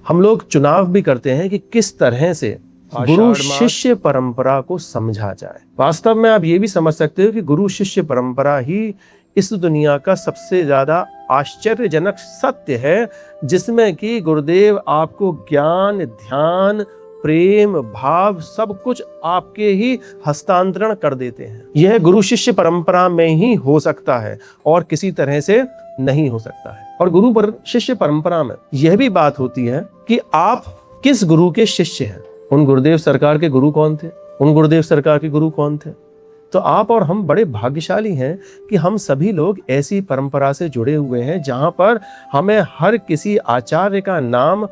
हम लोग चुनाव भी करते हैं कि किस तरह से गुरु शिष्य परंपरा को समझा जाए। वास्तव में आप ये भी समझ सकते हो कि गुरु शिष्य परंपरा ही इस दुनिया का सबसे ज्यादा आश्चर्यजनक सत्य है, जिसमें कि गुरुदेव आपको ज्ञान, ध्यान, प्रेम, भाव सब कुछ आपके ही हस्तांतरण कर देते हैं। यह गुरु शिष्य परंपरा में ही हो सकता है और किसी तरह से नहीं हो सकता है। और गुरु शिष्य परंपरा में यह भी बात होती है कि आप किस गुरु के शिष्य हैं। उन गुरुदेव सरकार के गुरु कौन थे, उन गुरुदेव सरकार के गुरु कौन थे। तो आप और हम बड़े भाग्यशाली हैं कि हम सभी लोग ऐसी परंपरा से जुड़े हुए हैं जहां पर हमें हर किसी आचार्य का नाम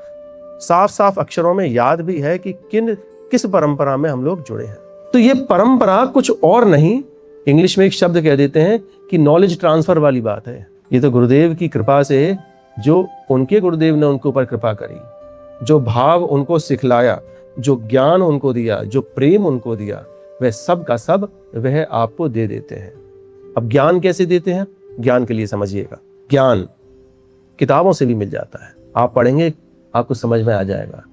साफ साफ अक्षरों में याद भी है कि किस परंपरा में हम लोग जुड़े हैं। तो ये परंपरा कुछ और नहीं, इंग्लिश में एक शब्द कह देते हैं कि नॉलेज ट्रांसफर वाली बात है। ये तो गुरुदेव की कृपा से, जो उनके गुरुदेव ने उनके ऊपर कृपा करी, जो भाव उनको सिखलाया, जो ज्ञान उनको दिया, जो प्रेम उनको दिया, वह सब का सब वह आपको दे देते हैं। अब ज्ञान कैसे देते हैं, ज्ञान के लिए समझिएगा, ज्ञान किताबों से भी मिल जाता है, आप पढ़ेंगे आपको समझ में आ जाएगा,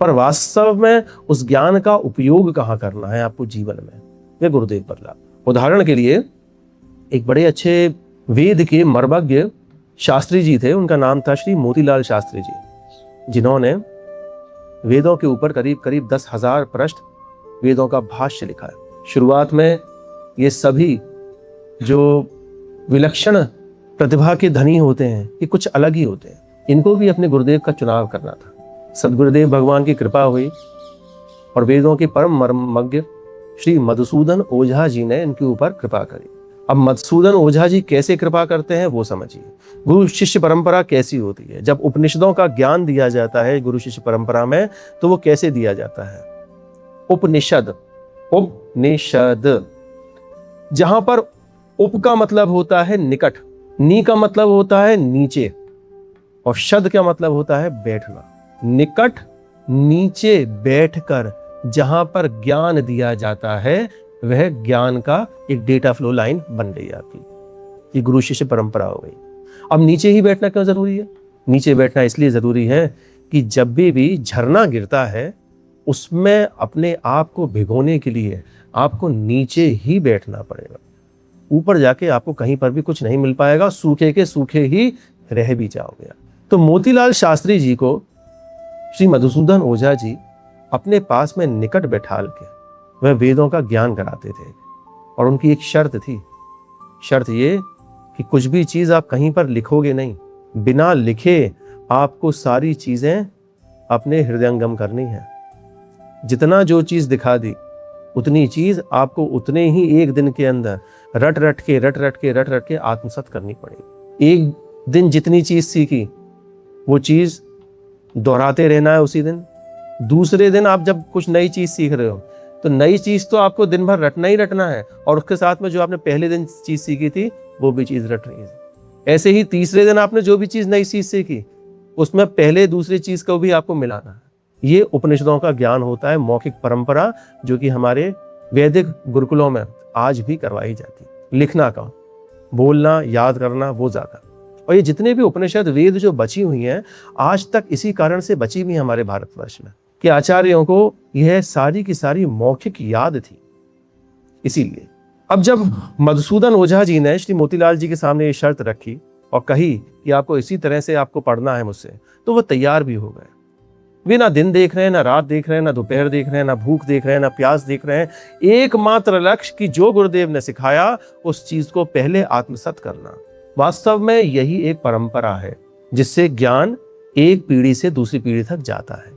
पर वास्तव में उस ज्ञान का उपयोग कहाँ करना है आपको जीवन में, वह गुरुदेव बदला। उदाहरण के लिए एक बड़े अच्छे वेद के मर्मज्ञ शास्त्री जी थे, उनका नाम था श्री मोतीलाल शास्त्री जी, जिन्होंने वेदों के ऊपर करीब करीब 10,000 पृष्ठ वेदों का भाष्य लिखा है। शुरुआत में ये सभी जो विलक्षण प्रतिभा के धनी होते हैं, ये कुछ अलग ही होते हैं, इनको भी अपने गुरुदेव का चुनाव करना था। सदगुरुदेव भगवान की कृपा हुई और वेदों के परम मर्मज्ञ श्री मधुसूदन ओझा जी ने इनके ऊपर कृपा करी। अब मधुसूदन ओझा जी कैसे कृपा करते हैं वो समझिए। गुरु शिष्य परंपरा कैसी होती है, जब उपनिषदों का ज्ञान दिया जाता है गुरु शिष्य परंपरा में, तो वो कैसे दिया जाता है। उपनिषद, उपनिषद, जहां पर उप का मतलब होता है निकट, नी का मतलब होता है नीचे, और शद का मतलब होता है बैठना। निकट नीचे बैठकर जहां पर ज्ञान दिया जाता है, वह ज्ञान का एक डेटा फ्लो लाइन बन गई आपकी, ये गुरु शिष्य परंपरा हो गई। अब नीचे ही बैठना क्यों जरूरी है? नीचे बैठना इसलिए जरूरी है कि जब भी झरना गिरता है, उसमें अपने आप को भिगोने के लिए आपको नीचे ही बैठना पड़ेगा। ऊपर जाके आपको कहीं पर भी कुछ नहीं मिल पाएगा, सूखे के सूखे ही रह भी जाओगे। तो मोतीलाल शास्त्री जी को श्री मधुसूदन ओझा जी अपने पास में निकट बैठाल के वह वेदों का ज्ञान कराते थे, और उनकी एक शर्त थी। शर्त ये कि कुछ भी चीज आप कहीं पर लिखोगे नहीं, बिना लिखे आपको सारी चीजें अपने हृदयंगम करनी है। जितना जो चीज दिखा दी, उतनी चीज आपको उतने ही एक दिन के अंदर रट रट के आत्मसात करनी पड़ेगी। एक दिन जितनी चीज सीखी, वो चीज दोहराते रहना है उसी दिन। दूसरे दिन आप जब कुछ नई चीज सीख रहे हो, तो नई चीज तो आपको दिन भर रटना ही रटना है, और उसके साथ में जो आपने पहले दिन चीज सीखी थी वो भी चीज रट रही है। ऐसे ही तीसरे दिन आपने जो भी चीज नई चीज सीखी, उसमें पहले दूसरी चीज को भी आपको मिलाना है। ये उपनिषदों का ज्ञान होता है, मौखिक परंपरा, जो कि हमारे वैदिक गुरुकुलों में आज भी करवाई जाती है। लिखना का, बोलना, याद करना, वो ज्यादा। और ये जितने भी उपनिषद वेद जो बची हुई हैं, आज तक इसी कारण से बची हुई हमारे भारतवर्ष में, कि आचार्यों को यह सारी की सारी मौखिक याद थी। इसीलिए अब जब मधुसूदन ओझा जी ने श्री मोतीलाल जी के सामने ये शर्त रखी और कही कि आपको इसी तरह से आपको पढ़ना है मुझसे, तो वो तैयार भी हो गए। वे ना दिन देख रहे हैं, ना रात देख रहे हैं, ना दोपहर देख रहे हैं, ना भूख देख रहे हैं, ना प्यास देख रहे हैं। एकमात्र लक्ष्य कि जो गुरुदेव ने सिखाया उस चीज को पहले आत्मसात करना। वास्तव में यही एक परंपरा है जिससे ज्ञान एक पीढ़ी से दूसरी पीढ़ी तक जाता है।